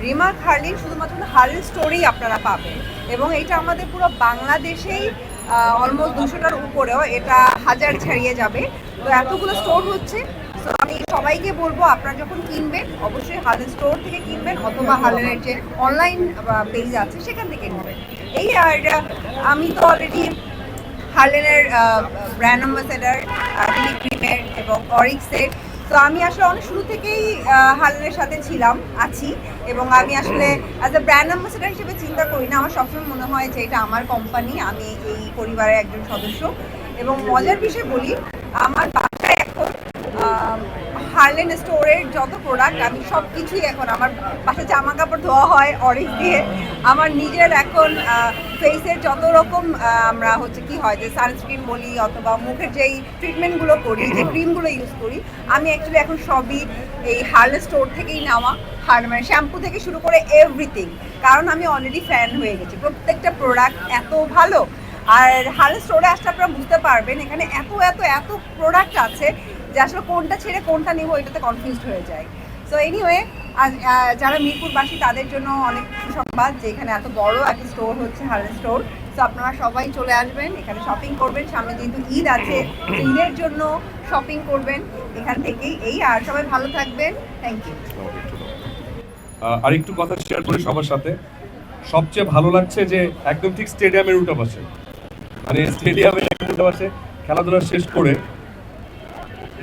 Remark হার্লিন শুধুমাত্র হার্লিন স্টোরেই আপনারা পাবেন, এবং এটা আমাদের পুরো বাংলাদেশেই অলমোস্ট 200টার উপরেও, এটা 1000 ছাড়িয়ে যাবে। তো এতগুলো স্টোর হচ্ছে। তো আমি সবাইকে বলবো আপনারা যখন কিনবেন অবশ্যই হার্লিন স্টোর থেকে কিনবেন, অথবা হার্লিনের যে অনলাইন পেজ আছে সেখান থেকে কিনবেন। এই আর আমি তো অলরেডি হার্লেনের ব্র্যান্ড অ্যাম্বাসেডার, ডিলি ক্রিমের এবং অরিক্সের। তো আমি আসলে অনেক শুরু থেকেই হার্লেনের সাথে ছিলাম, আছি, এবং আমি আসলে অ্যাজ এ ব্র্যান্ড অ্যাম্বাসেডার হিসেবে চিন্তা করি না। আমার সবসময় মনে হয় যে এটা আমার কোম্পানি, আমি এই পরিবারের একজন সদস্য। এবং মজার বিষয় বলি, আমার বাসায় এখন হার্লেন স্টোরের যত প্রোডাক্ট, আমি সব কিছুই এখন আমার বাসায় জামা কাপড় ধোয়া হয় অরিক্স দিয়ে। আমার নিজের এখন ফেসের যত রকম আমরা হচ্ছে কি হয় যে সানস্ক্রিন বলি অথবা মুখের যেই ট্রিটমেন্টগুলো করি, যে ক্রিমগুলো ইউজ করি, আমি অ্যাকচুয়ালি এখন সবই এই হার্লেন স্টোর থেকেই নেওয়া। মানে শ্যাম্পু থেকে শুরু করে এভরিথিং, কারণ আমি অলরেডি ফ্যান হয়ে গেছি। প্রত্যেকটা প্রোডাক্ট এত ভালো। আর হার্লেন স্টোরে আসলে আপনারা বুঝতে পারবেন এখানে এত এত এত প্রোডাক্ট আছে যে আসলে কোনটা ছেড়ে কোনটা নিব এটাতে কনফিউজড হয়ে যায়। সো এনিওয়ে, যারা মিরপুরবাসী তাদের জন্য অনেক সুসংবাদ যে এখানে এত বড় একটা স্টোর হচ্ছে হার্লেন স্টোর। সো আপনারা সবাই চলে আসবেন, এখানে শপিং করবেন। সামনে যেহেতু ঈদ আছে, ঈদের জন্য শপিং করবেন এখান থেকেই। এই আর সবাই ভালো থাকবেন, থ্যাংক ইউ। আর একটু কথা শেয়ার করি সবার সাথে। সবচেয়ে ভালো লাগছে যে একদম ঠিক স্টেডিয়ামের উল্টা পাশে, মানে স্টেডিয়ামের উল্টা পাশে খেলাধুলা শেষ করে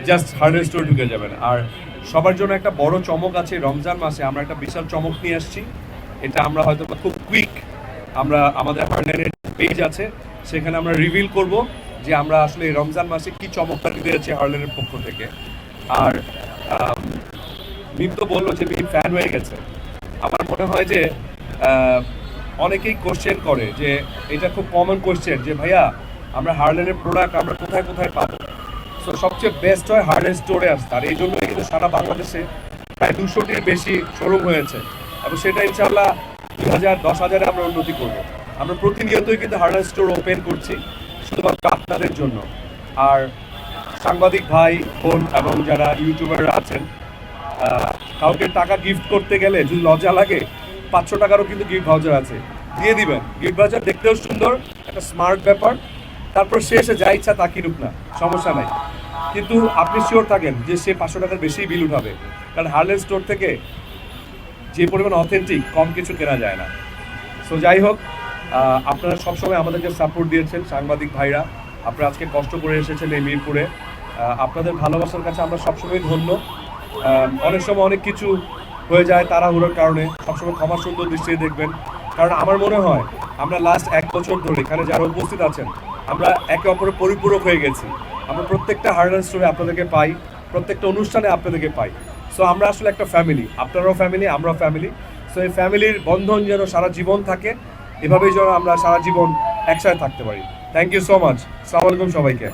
জাস্ট হার্ডওয়্যার স্টোর ঢুকে যাবেন। আর সবার জন্য একটা বড় চমক আছে, রমজান মাসে আমরা একটা বিশাল চমক নিয়ে আসছি। এটা আমরা হয়তো খুব কুইক আমরা আমাদের হার্ডওয়্যারের পেজ আছে, সেখানে আমরা রিভিল করব যে আমরা আসলে এই রমজান মাসে কি চমকটা দিতে যাচ্ছি হার্ডওয়্যারের পক্ষ থেকে। আর মিম তো বললো যে মিম ফ্যান হয়ে গেছে। আমার মনে হয় যে অনেকেই কোশ্চেন করে যে এটা খুব কমন কোশ্চেন যে ভাইয়া আমরা হার্ডওয়্যারের প্রোডাক্ট আমরা কোথায় কোথায় পাবো। সো সবচেয়ে বেস্ট হয় হার্ডওয়্যার স্টোরে আসতে। আর এই জন্য কিন্তু সারা বাংলাদেশে প্রায় 200টির বেশি শোরুম হয়েছে, এবং সেটা ইনশাল্লাহ 2000 10,000-এ আমরা উন্নতি করবো। আমরা প্রতিনিয়তই কিন্তু হার্ডওয়্যার স্টোর ওপেন করছি শুধুমাত্র আপনাদের জন্য। আর সাংবাদিক ভাই বোন এবং যারা ইউটিউবাররা আছেন, কাউকে টাকা গিফট করতে গেলে যদি লজ্জা লাগে, 500 টাকারও কিন্তু গিফট ভাউচার আছে, দিয়ে দিবেন। গিফট ভাউচার দেখতেও সুন্দর, একটা স্মার্ট ব্যাপার। তারপর সে এসে যা ইচ্ছা তা কিনুক না, সমস্যা নাই, কিন্তু আপনি শিওর থাকেন যে সে 500 টাকার বেশি বিল উঠাবে। কারণ হার্লেন স্টোর থেকে যে পরিমাণ অথেন্টিক কম কিছু কেনা যায় না। সো যাই হোক, আপনারা সবসময় আমাদেরকে সাপোর্ট দিয়েছেন, সাংবাদিক ভাইরা আপনারা আজকে কষ্ট করে এসেছেন এই মিরপুরে। আপনাদের ভালোবাসার কাছে আমরা সবসময় ধন্য। অনেক সময় অনেক কিছু হয়ে যায় তাড়াহুড়োর কারণে, সবসময় ক্ষমা সুন্দর দৃষ্টিতে দেখবেন। কারণ আমার মনে হয় আমরা লাস্ট 1 বছর ধরে এখানে যারা উপস্থিত আছেন আমরা একে অপরের পরিপূরক হয়ে গেছি। আমরা প্রত্যেকটা হার্ডওয়্যার স্টোরে আপনাদেরকে পাই, প্রত্যেকটা অনুষ্ঠানে আপনাদেরকে পাই। সো আমরা আসলে একটা ফ্যামিলি, আপনারাও ফ্যামিলি, আমরাও ফ্যামিলি। সো এই ফ্যামিলির বন্ধন যেন সারা জীবন থাকে, এভাবেই যেন আমরা সারা জীবন একসাথে থাকতে পারি। Thank you so much. আসসালামু আলাইকুম সবাইকে।